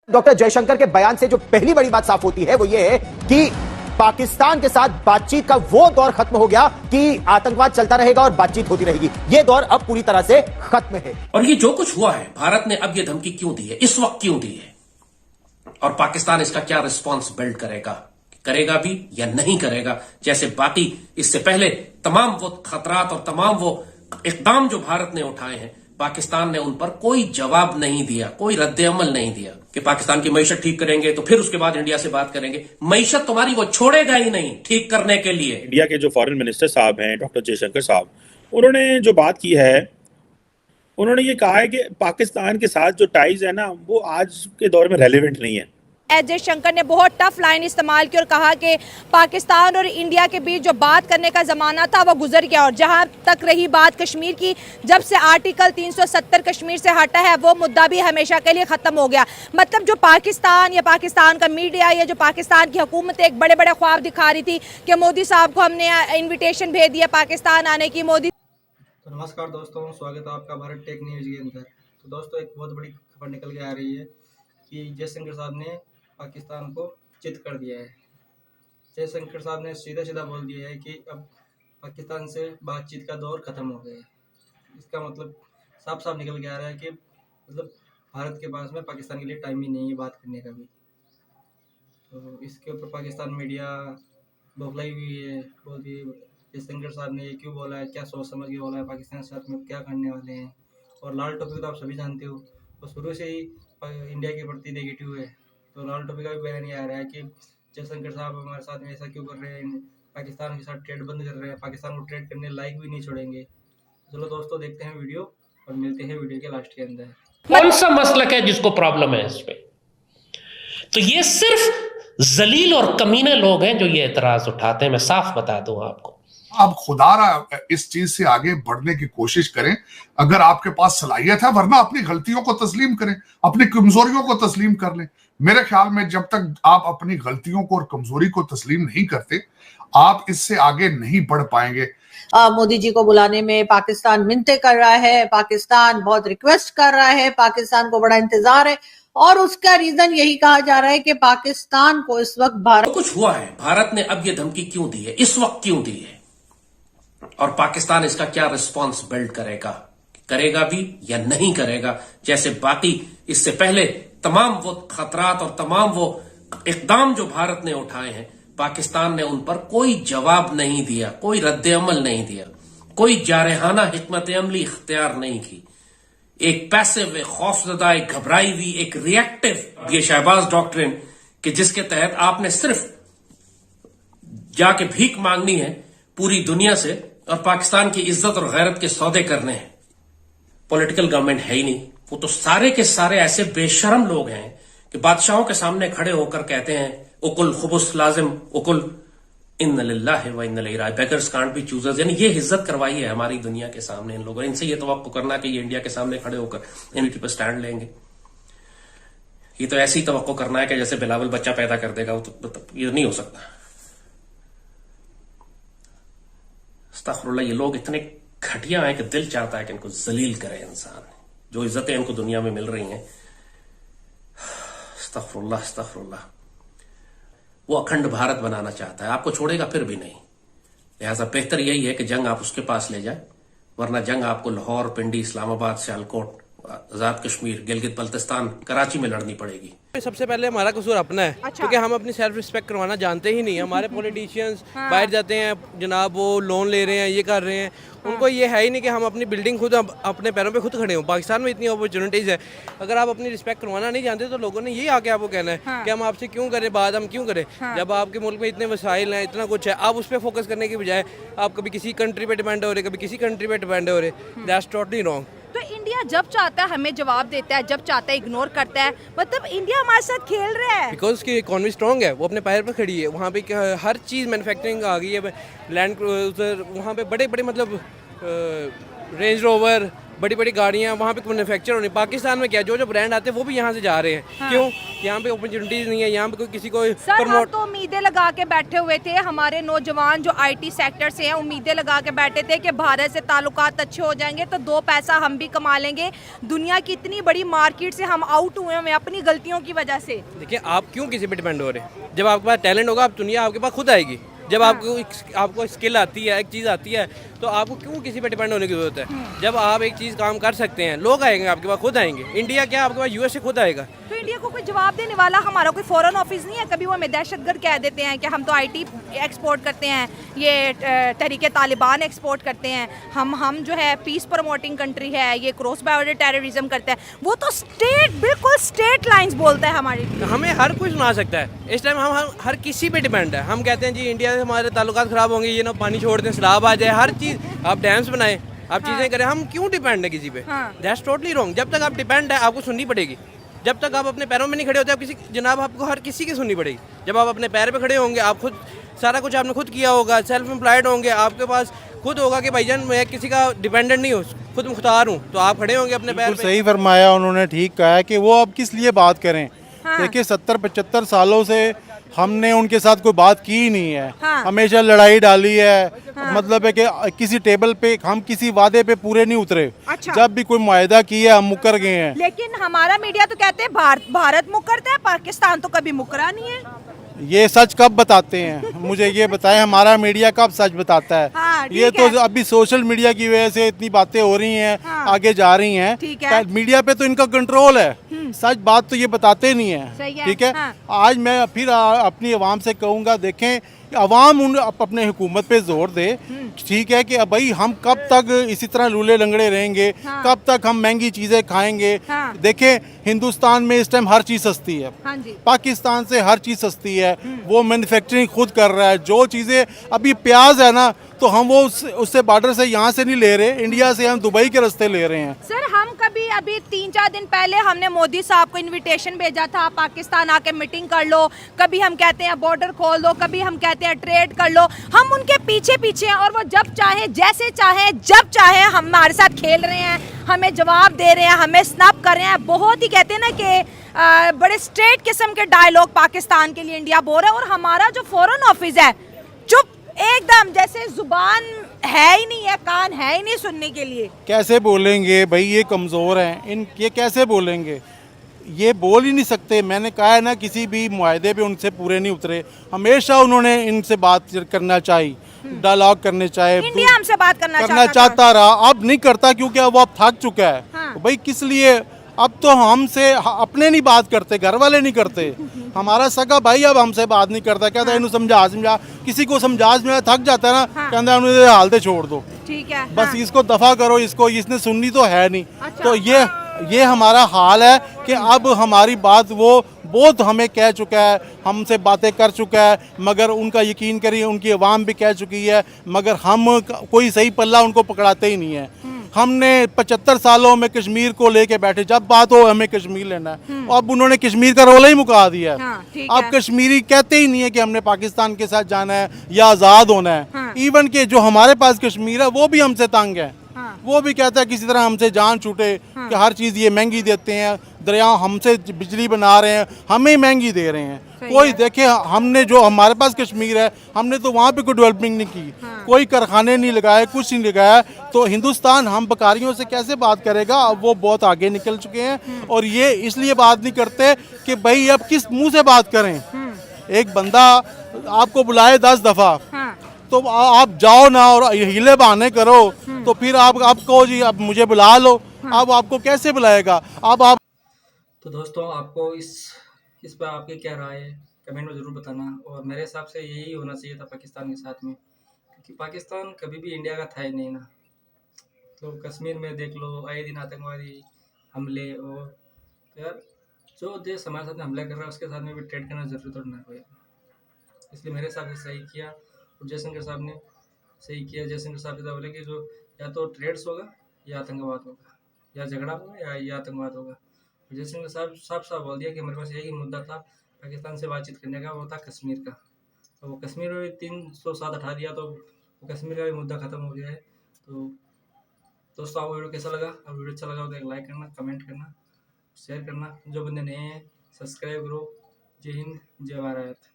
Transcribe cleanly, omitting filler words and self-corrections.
Doctor Jaishankar के बयान से जो पहली बड़ी बात साफ होती है वो ये है कि पाकिस्तान के साथ बातचीत का वो दौर खत्म हो गया कि आतंकवाद चलता रहेगा और बातचीत होती रहेगी। ये दौर अब पूरी तरह से खत्म है। और ये जो कुछ हुआ है, भारत ने अब ये धमकी क्यों दी है, इस वक्त क्यों दी है, और पाकिस्तान इसका क्या रिस्पॉन्स बिल्ड करेगा भी या नहीं करेगा, जैसे बाकी इससे पहले तमाम वो खतरात और तमाम वो इकदाम जो भारत ने उठाए हैं, पाकिस्तान ने उन पर कोई जवाब नहीं दिया, कोई रद्द-ए-अमल नहीं दिया कि पाकिस्तान की मईशत ठीक करेंगे तो फिर उसके बाद इंडिया से बात करेंगे। मईशत तुम्हारी वो छोड़ेगा ही नहीं ठीक करने के लिए। इंडिया के जो फॉरेन मिनिस्टर साहब हैं डॉक्टर जयशंकर साहब, उन्होंने जो बात की है, उन्होंने ये कहा है कि पाकिस्तान के साथ जो टाइज है ना, वो आज के दौर में रेलेवेंट नहीं है। एस जयशंकर ने बहुत टफ लाइन इस्तेमाल की और कहा कि पाकिस्तान और इंडिया के बीच जो बात करने का ज़माना था वो गुजर गया। और जहां तक रही बात कश्मीर की, जब से आर्टिकल 370 कश्मीर से हटा है वो मुद्दा भी हमेशा के लिए ख़त्म हो गया। मतलब जो पाकिस्तान या पाकिस्तान का मीडिया या जो पाकिस्तान की हुकूमत एक बड़े बड़े ख्वाब दिखा रही थी कि मोदी साहब को हमने इन्विटेशन भेज दिया पाकिस्तान आने की। मोदी तो नमस्कार दोस्तों, स्वागत है आपका भारत टेक न्यूज़ के अंदर। तो दोस्तों, एक बहुत बड़ी खबर निकल के आ रही है कि जयशंकर साहब ने पाकिस्तान को चित कर दिया है। जयशंकर साहब ने सीधा सीधा बोल दिया है कि अब पाकिस्तान से बातचीत का दौर ख़त्म हो गया है। इसका मतलब साफ साफ निकल के आ रहा है कि मतलब भारत के पास में पाकिस्तान के लिए टाइम ही नहीं है बात करने का भी। तो इसके ऊपर पाकिस्तान मीडिया बौखलाई हुई है, बोलती है जयशंकर साहब ने ये क्यों बोला है, क्या सोच समझ के बोला है, पाकिस्तान के साथ में क्या करने वाले हैं। और लाल टोपी तो आप सभी जानते हो, वो शुरू से ही इंडिया के प्रति नेगेटिव है। तो लाल टोपी का भी बयान ये आ रहा है कि जयशंकर साहब हमारे साथ में ऐसा क्यों कर रहे हैं, पाकिस्तान के साथ ट्रेड बंद कर रहे हैं, पाकिस्तान को ट्रेड करने लायक भी नहीं छोड़ेंगे। चलो दोस्तों, देखते हैं वीडियो और मिलते हैं वीडियो के लास्ट के अंदर। कौन सा मसलक है जिसको प्रॉब्लम है इस पे? तो ये सिर्फ जलील और कमीने लोग हैं जो ये एतराज उठाते हैं। मैं साफ बता दूं आपको, आप खुदारा इस चीज से आगे बढ़ने की कोशिश करें अगर आपके पास सलाहियत है, वरना अपनी गलतियों को तस्लीम करें, अपनी कमजोरियों को तस्लीम कर लें। मेरे ख्याल में जब तक आप अपनी गलतियों को और कमजोरी को तस्लीम नहीं करते, आप इससे आगे नहीं बढ़ पाएंगे। मोदी जी को बुलाने में पाकिस्तान मिन्नतें कर रहा है, पाकिस्तान बहुत रिक्वेस्ट कर रहा है, पाकिस्तान को बड़ा इंतजार है और उसका रीजन यही कहा जा रहा है कि पाकिस्तान को इस वक्त भारत तो कुछ हुआ है, भारत ने अब ये धमकी क्यों दी है, इस वक्त क्यों दी है, और पाकिस्तान इसका क्या रिस्पॉन्स बिल्ड करेगा भी या नहीं करेगा, जैसे बाकी इससे पहले तमाम वो खतरात और तमाम वो इकदाम जो भारत ने उठाए हैं, पाकिस्तान ने उन पर कोई जवाब नहीं दिया, कोई रद्द-ए-अमल नहीं दिया, कोई जारहाना हिकमत-ए-अमली इख्तियार नहीं की। एक पैसिव, एक खौफजदा, एक घबराई हुई, एक रिएक्टिव ये शहबाज डॉक्ट्रिन कि जिसके तहत आपने सिर्फ जाके भीख मांगनी है पूरी दुनिया से और पाकिस्तान की इज्जत और गैरत के सौदे करने हैं। पॉलिटिकल गवर्नमेंट है ही नहीं, वो तो सारे के सारे ऐसे बेशरम लोग हैं कि बादशाहों के सामने खड़े होकर कहते हैं उकुल खुबुस लाजिम उकुल इन्ना लिल्लाहि व इन्ना इलैहि राजिऊन, बेगर्स कांट बी चूजर्स। यानी ये इज्जत करवाई है हमारी दुनिया के सामने इन लोगों ने। इनसे ये तवक्को करना कि ये इंडिया के सामने खड़े होकर यूनिटी पर स्टैंड लेंगे, ये तो ऐसी तवक्को करना है कि जैसे बिलावल बच्चा पैदा कर देगा, तो ये नहीं हो सकता। अस्तगफिरुल्लाह, ये लोग इतने घटिया हैं कि दिल चाहता है कि इनको जलील करे इंसान, जो इज्जतें इनको दुनिया में मिल रही हैं। अस्तगफिरुल्लाह। वो अखंड भारत बनाना चाहता है, आपको छोड़ेगा फिर भी नहीं। लिहाजा बेहतर यही है कि जंग आप उसके पास ले जाए, वरना जंग आपको लाहौर, पिंडी, इस्लामाबाद, सियालकोट, आजाद कश्मीर, गिलगित बल्तिस्तान, कराची में लड़नी पड़ेगी। सबसे पहले हमारा कसूर अपना है, क्योंकि हम अपनी सेल्फ रिस्पेक्ट करवाना जानते ही नहीं। हमारे पॉलिटिशियंस बाहर जाते हैं जनाब, वो लोन ले रहे हैं, ये कर रहे हैं, उनको ये है ही नहीं कि हम अपनी बिल्डिंग खुद अपने पैरों पे खुद खड़े हों। पाकिस्तान में इतनी अपॉर्चुनिटीज़ है, अगर आप अपनी रिस्पेक्ट करवाना नहीं जानते तो लोगों ने ये आके आपको कहना है कि हम आपसे क्यों करें बात, हम क्यों करें। जब आपके मुल्क में इतने वसाइल हैं, इतना कुछ है, आप उस पर फोकस करने की बजाय आप कभी किसी कंट्री पे डिपेंड हो रहे, कभी किसी कंट्री पे डिपेंड हो रहे। That's totally wrong. तो इंडिया जब चाहता है हमें जवाब देता है, जब चाहता है इग्नोर करता है। मतलब इंडिया हमारे साथ खेल रहा है बिकॉज की इकॉनमी स्ट्रॉन्ग है, वो अपने पैर पर खड़ी है। वहाँ पे हर चीज़ मैन्युफैक्चरिंग आ गई है, लैंड क्रूजर, वहाँ पे बड़े बड़े मतलब रेंज रोवर, बड़ी बड़ी गाड़ियाँ वहाँ पे मैन्युफैक्चर होने। पाकिस्तान में क्या, जो जो ब्रांड आते हैं वो भी यहाँ से जा रहे हैं। हाँ। क्यों? यहाँ पे अपॉर्चुनिटीज़ नहीं है, यहाँ पे कोई किसी को सर हम प्रमोट। तो उम्मीदें लगा के बैठे हुए थे, हमारे नौजवान जो आईटी सेक्टर से हैं उम्मीदें लगा के बैठे थे कि भारत से ताल्लुकात अच्छे हो जाएंगे तो दो पैसा हम भी कमा लेंगे। दुनिया की इतनी बड़ी मार्केट से हम आउट हुए हैं अपनी गलतियों की वजह से। देखिए, आप क्यों किसी पे डिपेंड हो रहे हैं? जब आपके पास टैलेंट होगा, आप दुनिया आपके पास खुद आएगी। जब आपको स्किल आती है, एक चीज़ आती है, तो आपको क्यों किसी पे डिपेंड होने की जरूरत है? जब आप एक चीज़ काम कर सकते हैं, लोग आएंगे आपके पास, खुद आएंगे। इंडिया क्या, आपके पास यूएस से खुद आएगा। तो इंडिया को कोई जवाब देने वाला, हमारा कोई फॉरेन ऑफिस नहीं है? कभी वो हमें दहशतगर्द कह देते हैं कि हम तो आईटी एक्सपोर्ट करते हैं, ये तहरीके तालिबान एक्सपोर्ट करते हैं, हम जो है पीस प्रमोटिंग कंट्री है, ये क्रॉस बॉर्डर टेररिज्म करता है। वो तो बिल्कुल स्टेट लाइंस बोलता है हमारी। हमें हर कोई सुना सकता है। इस टाइम हम हर किसी पे डिपेंड है। हम कहते हैं जी इंडिया से हमारे ताल्लुकात खराब होंगे, ये ना पानी छोड़ दें, सैलाब आ जाए, हर चीज़ आप डैम्स बनाएं, आप चीज़ें करें। हम क्यों डिपेंड है किसी पे? That's totally wrong. जब तक आप डिपेंड है, आपको सुननी पड़ेगी। जब तक आप अपने पैरों में नहीं खड़े होते, आप किसी जनाब आपको हर किसी की सुननी पड़ेगी। जब आप अपने पैर पे खड़े होंगे, आप खुद सारा कुछ आपने खुद किया होगा, सेल्फ एम्प्लॉयड होंगे, आपके पास खुद होगा कि भाईजान मैं किसी का डिपेंडेंट नहीं हूँ, खुद मुख्तार हूँ, तो आप खड़े होंगे अपने पैर पे। सही फरमाया उन्होंने, ठीक कहा है कि वो अब किस लिए बात करें। देखिए 70-75 सालों से हमने उनके साथ कोई बात की ही नहीं है। हमेशा लड़ाई डाली है। मतलब है कि किसी टेबल पे हम किसी वादे पे पूरे नहीं उतरे। जब भी कोई मुआहदा किया हम मुकर गए हैं। लेकिन हमारा मीडिया तो कहते हैं भारत मुकरता है, पाकिस्तान तो कभी मुकरा नहीं है। ये सच कब बताते हैं? मुझे ये बताएं, हमारा मीडिया कब सच बताता है? ये तो अभी सोशल मीडिया की वजह से इतनी बातें हो रही हैं, आगे जा रही हैं। मीडिया पे तो इनका कंट्रोल है, सच बात तो ये बताते नहीं है। ठीक है, आज मैं फिर अपनी आवाम से कहूँगा, देखें अवाम उन अपने हुकूमत पे जोर दे। ठीक है कि भाई हम कब तक इसी तरह लूले लंगड़े रहेंगे? कब तक हम महंगी चीजें खाएंगे? देखें हिंदुस्तान में इस टाइम हर चीज सस्ती है। पाकिस्तान से हर चीज सस्ती है। वो मैन्युफैक्चरिंग खुद कर रहा है। जो चीजें अभी प्याज है ना, तो हम वो उससे बॉर्डर से यहाँ से नहीं ले रहे, इंडिया से हम दुबई के रास्ते ले रहे हैं। सर हम कभी अभी 3-4 दिन पहले हमने मोदी साहब को इनविटेशन भेजा था, पाकिस्तान आके मीटिंग कर लो। कभी हम कहते हैं बॉर्डर खोल दो, कभी हम कहते हैं ट्रेड कर लो। हम उनके पीछे पीछे हैं और वो जब चाहे, जैसे चाहे, जब चाहे हमारे साथ खेल रहे हैं, हमें जवाब दे रहे हैं, हमें स्नैप कर रहे हैं। बहुत ही कहते हैं ना कि बड़े स्ट्रेट किस्म के डायलॉग पाकिस्तान के लिए इंडिया बोल रहा है। और हमारा जो फॉरेन ऑफिस है चुप एकदम, जैसे जुबान है ही नहीं है, कान है ही नहीं सुनने के लिए। कैसे बोलेंगे भाई? ये कमज़ोर हैं, ये कैसे बोलेंगे? ये बोल ही नहीं सकते। मैंने कहा है ना, किसी भी मुआहदे पे उनसे पूरे नहीं उतरे। हमेशा उन्होंने इनसे बात करना चाहिए, डायलॉग करने चाहिए। इंडिया हमसे बात करना चाहता रहा, अब नहीं करता क्योंकि अब वो थक चुका है। भाई किस लिए? अब तो हमसे अपने नहीं बात करते, घर वाले नहीं करते। हमारा सगा भाई अब हमसे बात नहीं करता। कहता है समझा किसी को समझा थक जाता है ना, कहता है हालते छोड़ दो, ठीक है, बस इसको दफा करो, इसको इसने सुननी तो है नहीं। तो ये हमारा हाल है कि अब हमारी बात वो बहुत हमें कह चुका है, हमसे बातें कर चुका है, मगर उनका यकीन करिए उनकी आवाम भी कह चुकी है, मगर हम कोई सही पल्ला उनको पकड़ाते ही नहीं है। हमने 75 सालों में कश्मीर को लेके बैठे, जब बात हो हमें कश्मीर लेना है, अब उन्होंने कश्मीर का रोला ही मुका दिया है। अब कश्मीरी कहते ही नहीं है कि हमने पाकिस्तान के साथ जाना है या आज़ाद होना है। इवन के जो हमारे पास कश्मीर है वो भी हमसे तंग है। वो भी कहता है किसी तरह हमसे जान छूटे कि हर चीज़ ये महंगी देते हैं, दरिया हमसे बिजली बना रहे हैं, हमें महंगी दे रहे हैं। कोई देखे, हमने जो हमारे पास कश्मीर है, हमने तो वहाँ पे कोई डेवलपमेंट नहीं की, कोई कारखाने नहीं लगाए, कुछ नहीं लगाया। तो हिंदुस्तान हम बकारियों से कैसे बात करेगा? अब वो बहुत आगे निकल चुके हैं और ये इसलिए बात नहीं करते कि भाई अब किस मुंह से बात करें। एक बंदा आपको बुलाए 10 दफा, तो आप जाओ ना और हीले बहाने करो, तो फिर आप कहो जी अब मुझे बुला लो। अब आपको कैसे बुलाएगा? अब आप तो दोस्तों आपको इस पर आपकी क्या राय है कमेंट में ज़रूर बताना। और मेरे हिसाब से यही होना चाहिए था पाकिस्तान के साथ में, क्योंकि पाकिस्तान कभी भी इंडिया का था ही नहीं ना। तो कश्मीर में देख लो, आए दिन आतंकवादी हमले, और यार जो देश हमारे साथ में हमला कर रहा है उसके साथ में भी ट्रेड करना जरूरी तो ना कोई। इसलिए मेरे हिसाब से सही किया। और जयशंकर साहब ने सही किया। जयशंकर साहब ने बोले कि जो या तो ट्रेड्स होगा या आतंकवाद होगा, या झगड़ा होगा या आतंकवाद होगा। जयशंकर साहब साफ साफ बोल दिया कि मेरे पास यही मुद्दा था पाकिस्तान से बातचीत करने का, वो था कश्मीर का। तो वो कश्मीर में 307 हटा दिया, तो वो कश्मीर का भी मुद्दा ख़त्म हो गया है। तो दोस्तों आपको वीडियो कैसा लगा? अब वीडियो अच्छा लगा हो तो एक लाइक करना, कमेंट करना, शेयर करना। जो बंदे नए हैं सब्सक्राइब करो। जय हिंद, जय भारत।